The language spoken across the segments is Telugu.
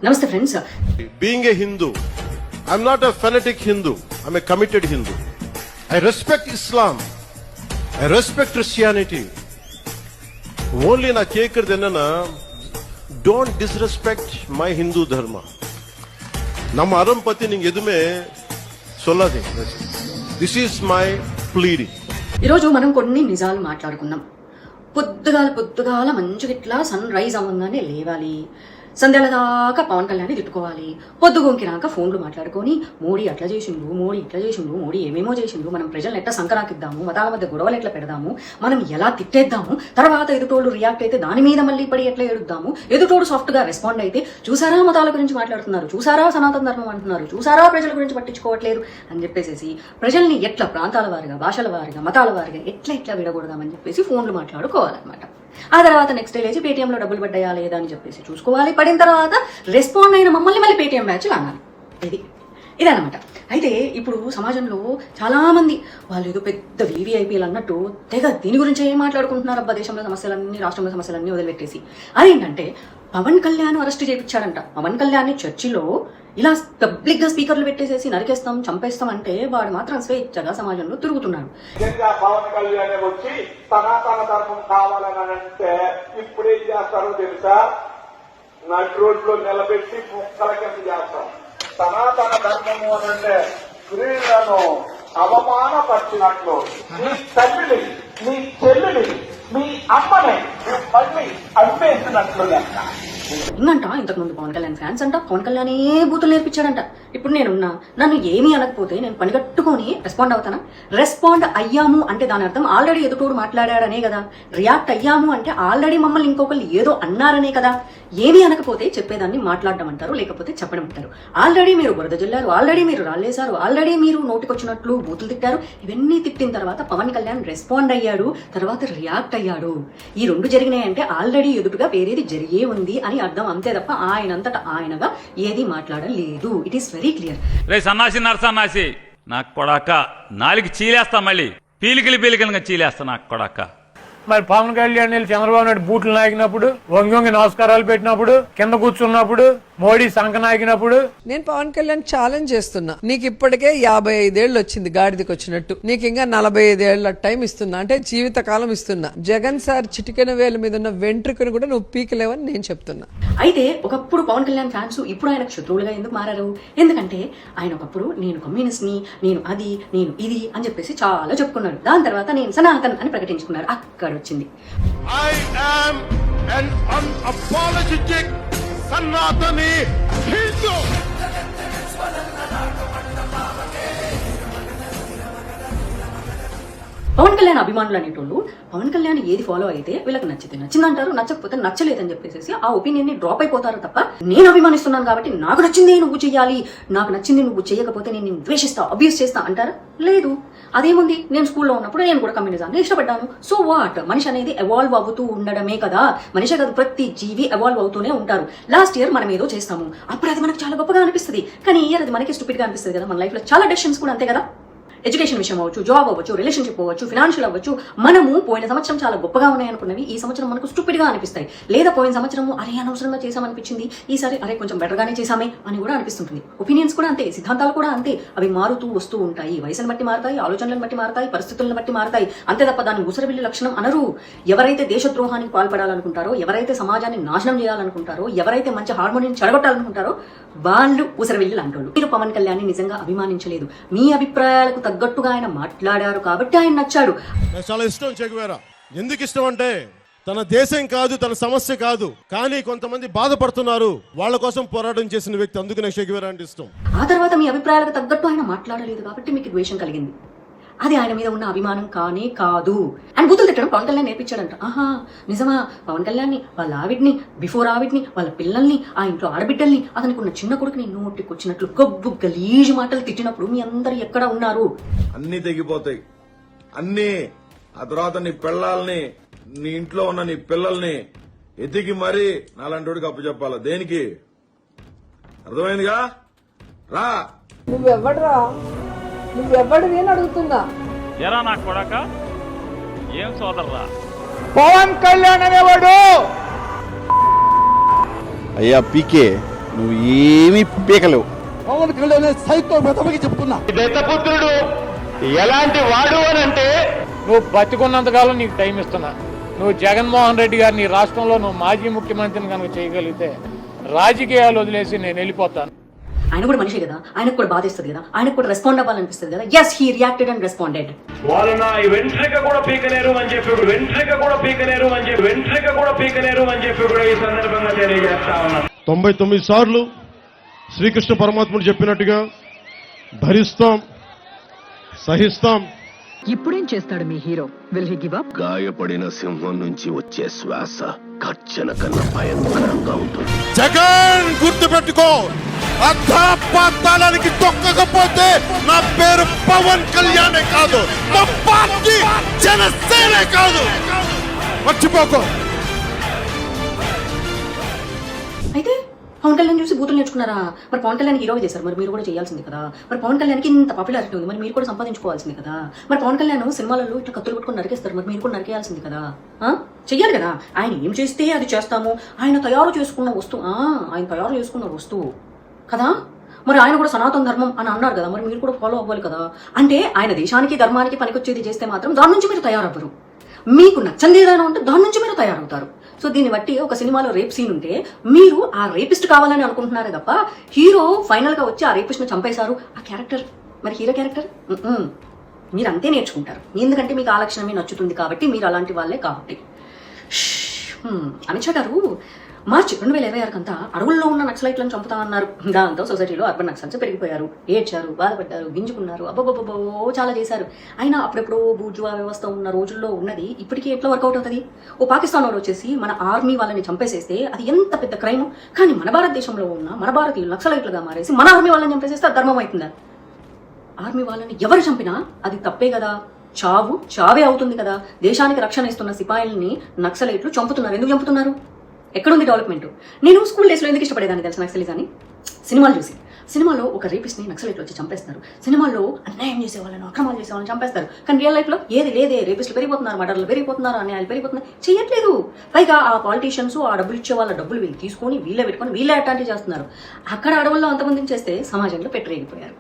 నమస్తే friends. Being a Hindu, I'm not a fanatic Hindu. I'm a committed Hindu. I respect Islam. I respect Christianity. Only na kekkirdenna don't disrespect my Hindu dharma. Namma arampati ninge edume solladi. This is my pleading. ఈరోజు మనం కొన్ని నిజాలు మాట్లాడుకుందాం. పొద్దుగాల మంచిగా ఇట్లా సన్ రైజ్ అవ్వగానే లేవాలి, సంధ్యాల దాకా పవన్ కళ్యాణ్ తిట్టుకోవాలి, పొద్దుగొంకినాక ఫోన్లు మాట్లాడుకొని మోడీ అట్లా చేసిండు, మోడీ ఇట్లా చేసిండు, మోడీ ఏమేమో చేసిండు, మనం ప్రజలను ఎట్లా సంకరాకిద్దాము, మతాల మధ్య గొడవలు ఎట్లా పెడదాము, మనం ఎలా తిట్టేద్దాము, తర్వాత ఎదుటోళ్ళు రియాక్ట్ అయితే దాని మీద మళ్ళీ పడి ఎట్లా ఏడుద్దాము, ఎదుటోడు సాఫ్ట్ గా రెస్పాండ్ అయితే చూసారా మతాల గురించి మాట్లాడుతున్నారు, చూసారా సనాతన ధర్మం అంటున్నారు, చూసారా ప్రజల గురించి పట్టించుకోవట్లేదు అని చెప్పేసి ప్రజల్ని ఎట్లా ప్రాంతాల వారిగా, భాషల వారిగా, మతాల వారిగా ఎట్లా విడగొడదామని చెప్పేసి ఫోన్లు మాట్లాడుకోవాలన్నమాట. ఆ తర్వాత నెక్స్ట్ డే లేచి పేటీఎంలో డబ్బులు పడ్డాయా లేదా అని చెప్పేసి చూసుకోవాలి. పడిన తర్వాత రెస్పాండ్ అయిన మమ్మల్ని మళ్ళీ పేటీఎం బ్యాచ్లు అనాలి. ఇదన్నమాట. అయితే ఇప్పుడు సమాజంలో చాలా మంది వాళ్ళు ఏదో పెద్ద వీవీఐపీలు అన్నట్టు తెగ దీని గురించి ఏం మాట్లాడుకుంటున్నారు. అబ్బా దేశంలో సమస్యలన్నీ, రాష్ట్రంలో సమస్యలన్నీ వదిలిపెట్టేసి అదేంటంటే పవన్ కళ్యాణ్ అరెస్ట్ చేయించాడంట. పవన్ కళ్యాణ్ చర్చిలో ఇలా పబ్లిక్ గా స్పీకర్లు పెట్టేసేసి నరికేస్తాం, చంపేస్తాం అంటే వాడు మాత్రం స్వేచ్ఛగా సమాజంలో తిరుగుతున్నాడు. పవన్ కళ్యాణ్ వచ్చి సనాతన ధర్మం కావాలని అంటే ఇప్పుడు ఏం చేస్తారో తెలుసా? నటి రోడ్లో నిలబెట్టి ముక్కల కింద చేస్తాం. సనాతన ధర్మము అని అంటే స్త్రీలను అవమానపరిచినట్లు నీ తల్లిని, నీ చెల్లిని, మీ అమ్మని మళ్ళీ అమ్మేసినట్లు లెక్క. ఇంకంట ఇంతకుముందు పవన్ కళ్యాణ్ ఫ్యాన్స్ అంట పవన్ కళ్యాణ్ బూతులు నేర్పించాడంట. ఇప్పుడు నేనున్నా, నన్ను ఏమీ అనకపోతే నేను పని కట్టుకొని రెస్పాండ్ అవుతానా? రెస్పాండ్ అయ్యాము అంటే దాని అర్థం ఆల్రెడీ ఎదుటోడు మాట్లాడాడనే కదా. రియాక్ట్ అయ్యాము అంటే ఆల్రెడీ మమ్మల్ని ఇంకొకళ్ళు ఏదో అన్నారనే కదా. ఏమీ అనకపోతే చెప్పేదాన్ని మాట్లాడడం అంటారు, లేకపోతే చెప్పడం అంటారు. ఆల్రెడీ మీరు బురద జల్లారు, ఆల్రెడీ మీరు రాళ్ళేశారు, ఆల్రెడీ మీరు నోటికొచ్చినట్లు బూతులు తిట్టారు. ఇవన్నీ తిట్టిన తర్వాత పవన్ కళ్యాణ్ రెస్పాండ్ అయ్యాడు, తర్వాత రియాక్ట్ అయ్యాడు. ఈ రెండు జరిగినాయంటే ఆల్రెడీ ఎదుటిగా వేరేది జరిగే ఉంది అని అర్థం. అంతే తప్ప ఆయనంతటా ఆయనగా ఏది మాట్లాడలేదు. It is very clear. రే సన్నాసి నరసన్నాసి నాకు కొడాక నాలుగు చీలేస్తా, మళ్ళీ పీలికలుగా చీలేస్తా నాకు కొడాక. మరి పవన్ కళ్యాణ్ చంద్రబాబు నాయుడు బూట్లు నాగినప్పుడు, వంగి నమస్కారాలు పెట్టినప్పుడు, కింద కూర్చున్నప్పుడు, మోడీ సంఖ నాగినప్పుడు నేను పవన్ కళ్యాణ్ ఛాలెంజ్ చేస్తున్నా. నీకు ఇప్పటికే 55 ఏళ్ళు వచ్చింది గాడిదకి వచ్చినట్టు, నీకు ఇంకా 45 ఏళ్ల టైం ఇస్తున్నా, అంటే జీవితకాలం ఇస్తున్నా. జగన్ సార్ చిటికెన వేల మీద ఉన్న వెంట్రుకను కూడా నువ్వు పీకలేవని నేను చెప్తున్నా. అయితే ఒకప్పుడు పవన్ కళ్యాణ్ ఫ్యాన్స్ ఇప్పుడు ఆయనకు శత్రువులుగా ఎందుకు మారారు? ఎందుకంటే ఆయన ఒకప్పుడు నేను కమ్యూనిస్ట్ ని, నేను అది, నేను ఇది అని చెప్పేసి చాలా చెప్పుకున్నాడు. దాని తర్వాత నేను సనాతన్ అని ప్రకటించుకున్నారు. అక్కడ వచ్చింది I am an unapologetic Sanatani Hindu. Pawan Kalyan అభిమానులు అనేటోళ్ళు పవన్ కళ్యాణ్ ఏది ఫాలో అయితే వీళ్ళకి నచ్చిందంటారు, నచ్చకపోతే నచ్చలేదని చెప్పేసి ఆ ఒపీనియన్ ని డ్రాప్ అయిపోతారు తప్ప నేను అభిమానిస్తున్నాను కాబట్టి నాకు నచ్చింది నువ్వు చెయ్యాలి, నాకు నచ్చింది నువ్వు చెయ్యకపోతే నేను ద్వేషిస్తా, అబ్యూస్ చేస్తా అంటారా? లేదు. అదేముంది, నేను స్కూల్లో ఉన్నప్పుడు నేను కూడా కమ్యూనిజాన్ని ఇష్టపడ్డాను. So what? మనిషి అనేది ఎవాల్వ్ అవుతూ ఉండడమే కదా. మనిషి కాదు, ప్రతి జీవి ఎవాల్వ్ అవుతూనే ఉంటారు. లాస్ట్ ఇయర్ మనం ఏదో చేస్తాము, అప్పుడు అది మనకు చాలా గొప్పగా అనిపిస్తుంది, కానీ ఈ ఇయర్ అది మనకి స్టూపిడ్ గా అనిపిస్తుంది కదా. మన లైఫ్ లో చాలా డెసిషన్స్ కూడా అంతే కదా. ఎడ్యుకేషన్ విషయం అవ్వచ్చు, జాబ్ అవ్వచ్చు, రిలేషన్షిప్ అవ్వచ్చు, ఫినాన్షియల్ అవ్వచ్చు. మనము పోయిన సంవత్సరం చాలా గొప్పగా ఉన్నాయనుకున్నవి ఈ సంవత్సరం మనకు స్టూపిడ్ గా అనిపిస్తాయి. లేదా పోయిన సంవత్సరం అరే అనవసరంగా చేసామనిపించింది, ఈసారి అరే కొంచెం బెటర్ గానే చేసామే అని కూడా అనిపిస్తుంటుంది. ఒపీనియన్స్ కూడా అంతే, సిద్ధాంతాలు కూడా అంతే. అవి మారుతూ వస్తూ ఉంటాయి. వయసును బట్టి మారుతాయి, ఆలోచనలను బట్టి మారుతాయి, పరిస్థితులను బట్టి మారుతాయి. అంతే తప్ప దాన్ని ఊసరవిల్లి లక్షణం అనరు. ఎవరైతే దేశద్రోహానికి పాల్పడాలనుకుంటారో, ఎవరైతే సమాజాన్ని నాశనం చేయాలనుకుంటారో, ఎవరైతే మంచి హార్మోనిని చెడగొట్టాలనుకుంటారో వాళ్ళు ఊసరవిల్లి లాంటోళ్ళు. మీరు పవన్ కళ్యాణ్ నిజంగా అభిమానించలేదు, మీ అభిప్రాయాలకు తగ్గట్టుగా ఆయన మాట్లాడారు కాబట్టి ఆయన నచ్చాడు. చాలా ఇష్టం చెగువేరా. ఎందుకు ఇష్టం అంటే తన దేశం కాదు, తన సమస్య కాదు, కానీ కొంతమంది బాధపడుతున్నారు, వాళ్ళ కోసం పోరాటం చేసిన వ్యక్తి. అందుకు నాకు చెగువేరా అంటే ఇష్టం. ఆ తర్వాత మీ అభిప్రాయాలకు తగ్గట్టు ఆయన మాట్లాడలేదు కాబట్టి మీకు ద్వేషం కలిగింది. అది ఆయన మీద ఉన్న అభిమానం కానే కాదు. అండ్ బూతులు తిట్టడం పవన్ కళ్యాణ్ నేర్పించాడంట. ఆహా నిజమా? పవన్ కళ్యాణ్ని, వాళ్ళ ఆవిడ్ని, బిఫోర్ ఆవిడ్ని, వాళ్ళ పిల్లల్ని, ఆ ఇంట్లో ఆడబిడ్డల్ని, అతనికి ఉన్న చిన్న కొడుకుని నోటికొచ్చినట్లు గొబ్బు గలీజు మాటలు తిట్టినప్పుడు మీ అందరు ఎక్కడ ఉన్నారు? అన్ని తెగిపోతాయి అన్ని. ఆ తర్వాత నీ పిల్లల్ని, నీ ఇంట్లో ఉన్న నీ పిల్లల్ని ఎతికి మరీ నాలాంటి అప్పచెప్పాలా? దేనికి? అర్థమైందిగా? రా. నువ్వెవ్వడివి అని అడుగుతున్నా. ఎరా నాకు కొడాక ఏం సోదర్రా? పవన్ కళ్యాణ్ అనేవాడు అయ్యా పీకే, నువ్వు ఏమీ పీకలేవు. పవన్ కళ్యాణ్ సైకో మెతమకి చెప్తున్నా. దత్తపుత్రుడు ఎలాంటి వాడు అని అంటే నువ్వు బతికున్నంతకాలం నీకు టైం ఇస్తున్నా. నువ్వు జగన్మోహన్ రెడ్డి గారిని ఈ రాష్ట్రంలో నువ్వు మాజీ ముఖ్యమంత్రిని కనుక చేయగలిగితే రాజకీయాలు వదిలేసి నేను వెళ్ళిపోతాను. ఆయన కూడా మనిషి కదా, ఆయనకు కూడా బాధిస్తుంది కదా, ఆయనకు కూడా రెస్పాండ్ అవ్వాలనిపిస్తుంది కదా. Yes, he reacted and responded. వాళ్ళు నా వెంట్రిక కూడా పీకలేరు అని చెప్పి కూడా ఈ సందర్భంగా తెలియజేస్తా ఉన్నాను. 99 సార్లు శ్రీకృష్ణ పరమాత్ముడు చెప్పినట్టుగా భరిస్తాం, సహిస్తాం. ఇప్పుడేం చేస్తాడు మీ హీరో? Will he give up? గాయపడిన సింహం నుంచి వచ్చే శ్వాస గర్జన కన్నా భయంకరంగా ఉంటుంది. జగన్ గుర్తు పెట్టుకో, అర్థపాతాళానికి తొక్కకపోతే నా పేరు పవన్ కళ్యాణే కాదు, మా పార్టీ జనసేనే కాదు, మర్చిపోకో. అయితే పవన్ కళ్యాణ్ చూసి బూతులు నేర్చుకున్నారా? మరి పవన్ కళ్యాణ్ హీరో చేశారు, మరి మీరు కూడా చేయాల్సింది కదా. మరి పవన్ కళ్యాణ్కి ఇంత పాపులారిటీ ఉంది, మరి మీరు కూడా సంపాదించుకోవాల్సింది కదా. మరి పవన్ కళ్యాణ్ సినిమాలలో ఇట్లా కత్తులు పట్టుకొని నరికేస్తారు, మరి మీరు కూడా నరికేయాల్సింది కదా. చెయ్యాలి కదా. ఆయన ఏం చేస్తే అది చేస్తాము. ఆయన తయారు చేసుకున్న వస్తువు కదా. మరి ఆయన కూడా సనాతన ధర్మం అని అన్నారు కదా, మరి మీరు కూడా ఫాలో అవ్వాలి కదా. అంటే ఆయన దేశానికి ధర్మానికి పనికొచ్చేది చేస్తే మాత్రం దాని నుంచి మీరు తయారవ్వరు. మీకు నచ్చంది ఏదైనా ఉంటే దాని నుంచి మీరు తయారవుతారు. సో దీన్ని బట్టి ఒక సినిమాలో రేప్ సీన్ ఉంటే మీరు ఆ రేపిస్ట్ కావాలని అనుకుంటున్నారే తప్ప హీరో ఫైనల్ గా వచ్చి ఆ రేపిస్ట్ ని చంపేశారు, ఆ క్యారెక్టర్ మరి హీరో క్యారెక్టర్ మీరు అంతే నేర్చుకుంటారు. ఎందుకంటే మీకు ఆ లక్షణమే నచ్చుతుంది కాబట్టి, మీరు అలాంటి వాళ్ళే కాబట్టి. అమిత్ షా గారు మార్చి 2026 కంతా అడవుల్లో ఉన్న నక్సలైట్లను చంపుతామన్నారు. దాంతో సొసైటీలో అర్బన్ నక్సల్స్ పెరిగిపోయారు, ఏడ్చారు, బాధపడ్డారు, గింజుకున్నారు, అబ్బబ్బబ్బో చాలా చేశారు. అయినా అప్పుడెప్పుడో బూర్జువా వ్యవస్థ ఉన్న రోజుల్లో ఉన్నది ఇప్పటికీ ఎట్లా వర్కౌట్ అవుతుంది? ఓ పాకిస్తాన్ వాళ్ళు వచ్చేసి మన ఆర్మీ వాళ్ళని చంపేసేస్తే అది ఎంత పెద్ద క్రైమ్. కానీ మన భారతదేశంలో ఉన్న మన భారతీయులు నక్సలైట్లుగా మారేసి మన ఆర్మీ వాళ్ళని చంపేసేస్తే అది ధర్మం అవుతుందా? ఆర్మీ వాళ్ళని ఎవరు చంపినా అది తప్పే కదా. చావే అవుతుంది కదా. దేశానికి రక్షణ ఇస్తున్న సిపాయిల్ని నక్సలైట్లు చంపుతున్నారు. ఎందుకు చంపుతున్నారు? ఎక్కడుంది డెవలప్మెంట్? నేను స్కూల్ డేస్లో ఎందుకు ఇష్టపడేదాన్ని తెలుసు నక్సలిజాన్ని? సినిమాలు చూసి. సినిమాలో ఒక రేపిస్ట్ని నక్సలైట్లు వచ్చి చంపేస్తారు. సినిమాల్లో అన్యాయం చేసే వాళ్ళను, అక్రమాలు చేసే వాళ్ళని చంపేస్తారు. కానీ రియల్ లైఫ్లో ఏది లేదే. రేపిస్టులు పెరిగిపోతున్నారు, మర్డర్లు పెరిగిపోతున్నారు, అన్యాయాలు పెరిగిపోతున్నాయి, చేయట్లేదు. పైగా ఆ పాలిటీషియన్స్ ఆ డబ్బులు ఇచ్చే వాళ్ళ డబ్బులు వీళ్ళు తీసుకొని వీళ్ళే పెట్టుకొని వీళ్ళే అట్లాంటివి చేస్తున్నారు. అక్కడ అడవుల్లో అంతమందిని చేస్తే సమాజంలో పెట్టరేగిపోయారు.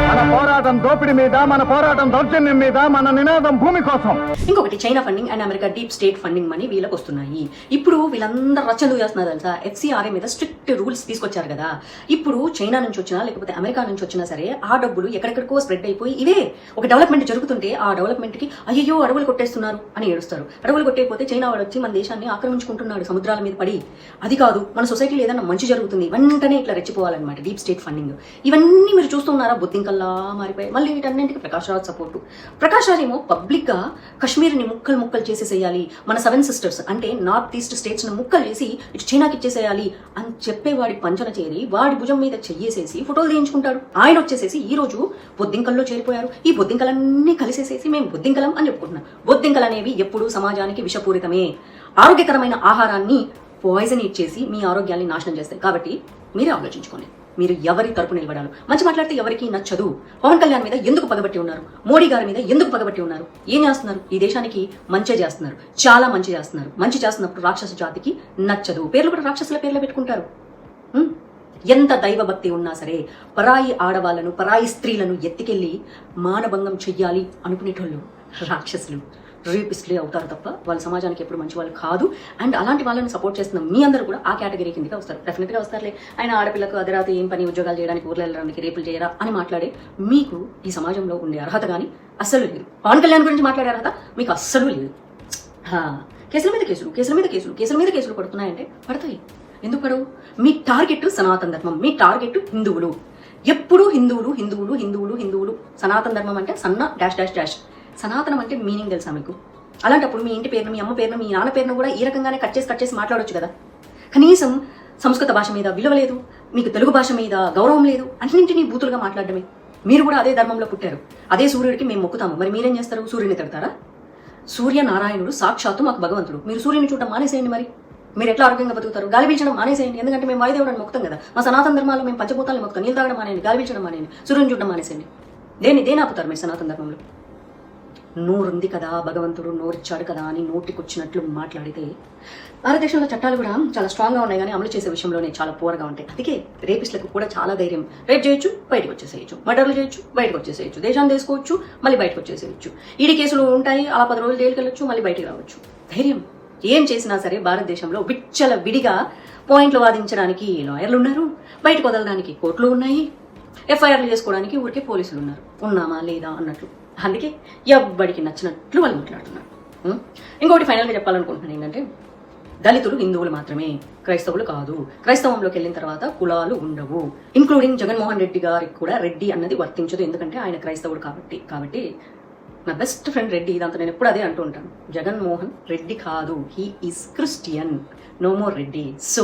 మన పోరాటం దోపిడీ మీద, మన పోరాటం దౌర్జన్యం మీద, మన నినాదం భూమి కోసం. ఇంకొకటి China funding and America deep state funding money వీళ్ళకి వస్తున్నాయి. ఇప్పుడు వీళ్ళందరూ రచ్చందుకు చేస్తున్నారు తెలుసా? FCRA మీద స్ట్రిక్ట్ రూల్స్ తీసుకొచ్చారు కదా. ఇప్పుడు చైనా నుంచి వచ్చినా లేకపోతే అమెరికా నుంచి వచ్చినా సరే ఆ డబ్బులు ఎక్కడెక్కడికో స్ప్రెడ్ అయిపోయి ఇవే ఒక డెవలప్మెంట్ జరుగుతుంటే ఆ డెవలప్మెంట్ కి అయ్యో అడవులు కొట్టేస్తున్నారు అని ఏడుస్తారు. అడవులు కొట్టేకపోతే చైనా వాడు వచ్చి మన దేశాన్ని ఆక్రమించుకుంటున్నాడు సముద్రాల మీద పడి. అది కాదు, మన సొసైటీలో ఏదైనా మంచి జరుగుతుంది వెంటనే ఇట్లా రెచ్చిపోవాలన్నమాట డీప్ స్టేట్ ఫండింగ్. ఇవన్నీ మీరు చూస్తున్నారా? బొద్దింకల్లా మారిపోయి. మళ్ళీ వీటన్నింటికి ప్రకాష్ రాజ్ సపోర్టు. ప్రకాష్ రాజ్ ఏమో పబ్లిక్ గా కశ్మీర్ని ముక్కలు చేసేసేయాలి, మన 7 సిస్టర్స్ అంటే నార్త్ ఈస్ట్ స్టేట్స్ ను ముక్కలు చేసి ఇటు చైనాకి ఇచ్చేసేయాలి అని చెప్పేవాడి పంచన చేరి వాడి భుజం మీద చెయ్యేసేసి ఫోటోలు తీయించుకుంటాడు. ఆయన వచ్చేసేసి ఈ రోజు బొద్దింకల్లో చేరిపోయారు. ఈ బొద్దింకలన్నీ కలిసేసేసి మేము బొద్దింకలం అని చెప్పుకుంటున్నాం. బొద్దింకలు అనేవి ఎప్పుడూ సమాజానికి విషపూరితమే. ఆరోగ్యకరమైన ఆహారాన్ని పాయిజన్ ఇచ్చేసి మీ ఆరోగ్యాన్ని నాశనం చేస్తాయి. కాబట్టి మీరే ఆలోచించుకోండి, మీరు ఎవరి తరపు నిలబడాలి. మంచి మాట్లాడితే ఎవరికి నచ్చదు. పవన్ కళ్యాణ్ మీద ఎందుకు పగబట్టి ఉన్నారు? మోడీ గారి మీద ఎందుకు పగబట్టి ఉన్నారు? ఏం చేస్తున్నారు? ఈ దేశానికి మంచి చేస్తున్నారు, చాలా మంచి చేస్తున్నారు. మంచి చేస్తున్నప్పుడు రాక్షస జాతికి నచ్చదు. పేర్లు కూడా రాక్షసుల పేర్లు పెట్టుకుంటారు. ఎంత దైవభక్తి ఉన్నా సరే పరాయి ఆడవాళ్లను, పరాయి స్త్రీలను ఎత్తికెళ్లి మానభంగం చెయ్యాలి అనుకునేటోళ్ళు రాక్షసులు, రేపిస్టులే అవుతారు తప్ప వాళ్ళ సమాజానికి ఎప్పుడు మంచి వాళ్ళు కాదు. అండ్ అలాంటి వాళ్ళని సపోర్ట్ చేస్తున్న మీ అందరూ కూడా ఆ కేటగిరీ కిందకి వస్తారు. డెఫినెట్గా వస్తారులే. ఆయన ఆడపిల్లకు అర్ధరాత్రి ఏం పని, ఉద్యోగాలు చేయడానికి, ఊర్లో వెళ్ళడానికి, రేపులు చేయరా అని మాట్లాడే మీకు ఈ సమాజంలో ఉండే అర్హత కానీ అస్సలు లేదు. పవన్ కళ్యాణ్ గురించి మాట్లాడే అర్హత మీకు అస్సలు లేదు. కేసుల మీద కేసులు పడుతున్నాయంటే పడతాయి. ఎందుకు పడవు? మీ టార్గెట్ సనాతన ధర్మం, మీ టార్గెట్ హిందువులు. ఎప్పుడు హిందువులు. సనాతన ధర్మం అంటే సన్న డాష్. సనాతనం అంటే మీనింగ్ తెలుసా మీకు? అలాంటప్పుడు మీ ఇంటి పేరును, మీ అమ్మ పేరును, మీ నాన్న పేరును కూడా ఈ రకంగానే కట్ చేసి మాట్లాడవచ్చు కదా. కనీసం సంస్కృత భాష మీద విలువ లేదు, మీకు తెలుగు భాష మీద గౌరవం లేదు, అన్నింటినీ బూతులుగా మాట్లాడడమే. మీరు కూడా అదే ధర్మంలో పుట్టారు, అదే సూర్యుడికి మేము మొక్కుతాము. మరి మీరేం చేస్తారు? సూర్యుని తిడతారా? సూర్యనారాయణుడు సాక్షాత్తు మాకు భగవంతుడు. మీరు సూర్యుని చూడడం మానేసేయండి. మరి మీరు ఎట్లా ఆరోగ్యంగా బతుకుతారు? గాలి పీల్చడం మానేసేయండి. ఎందుకంటే మేము వాయుదేవుడు అని మొక్కుతాం కదా. మా సనాతన ధర్మాల్లో మేము పంచభూతాలను మొక్కుతాం. నీళ్ళు తాగడం మానేయండి, గాలి పీల్చడం మానేయండి, సూర్యుని చూడడం మానేసేయండి. దేని ఆపుతారు మీరు సనాతన ధర్మంలో? నోరుంది కదా, భగవంతుడు నోరిచ్చాడు కదా అని నోటికొచ్చినట్లు మాట్లాడితే, భారతదేశంలో చట్టాలు కూడా చాలా స్ట్రాంగ్గా ఉన్నాయి కానీ అమలు చేసే విషయంలోనే చాలా పూర్గా ఉంటాయి. అందుకే రేపిస్టులకు కూడా చాలా ధైర్యం. రేప్ చేయొచ్చు, బయటకు వచ్చేసేయచ్చు, మర్డర్లు చేయొచ్చు, బయటకు వచ్చేసేయచ్చు, దేశాన్ని తీసుకోవచ్చు, మళ్ళీ బయటకు వచ్చేసేయచ్చు, ఈడీ కేసులు ఉంటాయి, అలా 10 రోజులు జైలుకి వెళ్ళొచ్చు, మళ్ళీ బయటకు రావచ్చు. ధైర్యం. ఏం చేసినా సరే భారతదేశంలో విచ్చల విడిగా పాయింట్లు వాదించడానికి లాయర్లు ఉన్నారు, బయటకు వదలడానికి కోర్టులు ఉన్నాయి, ఎఫ్ఐఆర్లు చేసుకోవడానికి ఊరికే పోలీసులు ఉన్నారు. ఉన్నామా లేదా అన్నట్లు. అందుకే ఎవ్వడికి నచ్చినట్లు వాళ్ళు మాట్లాడుతున్నారు. ఇంకొకటి ఫైనల్గా చెప్పాలనుకుంటున్నాను ఏంటంటే, దళితులు హిందువులు మాత్రమే, క్రైస్తవులు కాదు. క్రైస్తవంలోకి వెళ్ళిన తర్వాత కులాలు ఉండవు. ఇంక్లూడింగ్ జగన్మోహన్ రెడ్డి గారికి కూడా రెడ్డి అన్నది వర్తించదు, ఎందుకంటే ఆయన క్రైస్తవుడు కాబట్టి నా బెస్ట్ ఫ్రెండ్ రెడ్డి, ఇదంతా నేను ఎప్పుడు అదే అంటూ ఉంటాను. జగన్మోహన్ రెడ్డి కాదు, he is Christian, no more Reddy. So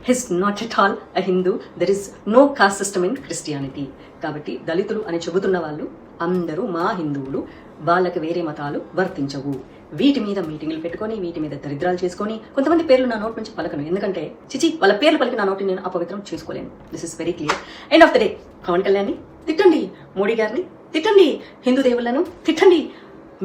he's not at all a Hindu. There is no caste system in Christianity. కాబట్టి దళితులు అని చెబుతున్న వాళ్ళు అందరూ మా హిందువులు, వాళ్ళకి వేరే మతాలు వర్తించవు. వీటి మీద మీటింగ్లు పెట్టుకొని, వీటి మీద దరిద్రాలు చేసుకొని, కొంతమంది పేర్లు నా నోటి నుంచి పలకను, ఎందుకంటే చిచి వాళ్ళ పేర్లు పలికి నా నోటిని నేను అపవిత్రం చేసుకోలేను. This is very clear. End of the day, Pawan కళ్యాణ్ని తిట్టండి, మోడీ గారిని తిట్టండి, హిందూ దేవుళ్లను తిట్టండి.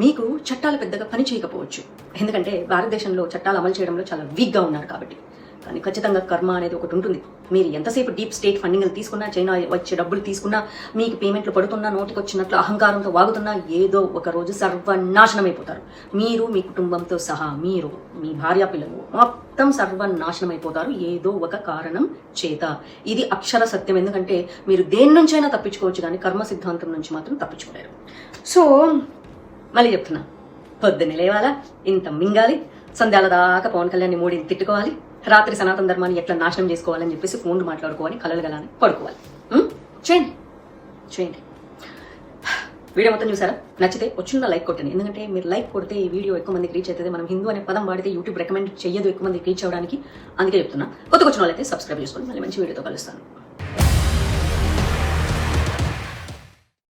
మీకు చట్టాలు పెద్దగా పని చేయకపోవచ్చు, ఎందుకంటే భారతదేశంలో చట్టాలు అమలు చేయడంలో చాలా వీక్గా ఉన్నారు కాబట్టి. కానీ ఖచ్చితంగా కర్మ అనేది ఒకటి ఉంటుంది. మీరు ఎంతసేపు డీప్ స్టేట్ ఫండింగ్లు తీసుకున్నా, చైనా వచ్చే డబ్బులు తీసుకున్నా, మీకు పేమెంట్లు పడుతున్నా, నోటికి వచ్చినట్లు అహంకారంతో వాగుతున్నా, ఏదో ఒక రోజు సర్వనాశనం అయిపోతారు. మీరు మీ కుటుంబంతో సహా, మీరు మీ భార్య పిల్లలు మొత్తం సర్వనాశనం అయిపోతారు ఏదో ఒక కారణం చేత. ఇది అక్షర సత్యం. ఎందుకంటే మీరు దేని నుంచైనా తప్పించుకోవచ్చు, కానీ కర్మ సిద్ధాంతం నుంచి మాత్రం తప్పించుకోలేరు. సో మళ్ళీ చెప్తున్నా, పొద్దున్నే లేవాలా, ఇంత మింగాలి, సంధ్యాల దాకా పవన్ కళ్యాణ్ మోడీని తిట్టుకోవాలి, రాత్రి సనాతన ధర్మాన్ని ఎట్లా నాశనం చేసుకోవాలని చెప్పేసి ఫోన్లు మాట్లాడుకోవాలి, కలలు గలని పడుకోవాలి. చేయండి. వీడియో మొత్తం చూసారా? నచ్చితే వచ్చిన లైక్ కొట్టండి, ఎందుకంటే మీరు లైక్ కొడితే ఈ వీడియో ఎక్కువ మందికి రీచ్ అవుతుంది. మనం హిందూ అనే పదం వాడితే యూట్యూబ్ రికమెండ్ చేయదు ఎక్కువ మందికి రీచ్ అవ్వడానికి. అందుకే చెప్తున్నా. కొత్త వచ్చిన వాళ్ళైతే సబ్స్క్రైబ్ చేసుకోండి. మళ్ళీ మంచి వీడియోతో కలుస్తాను.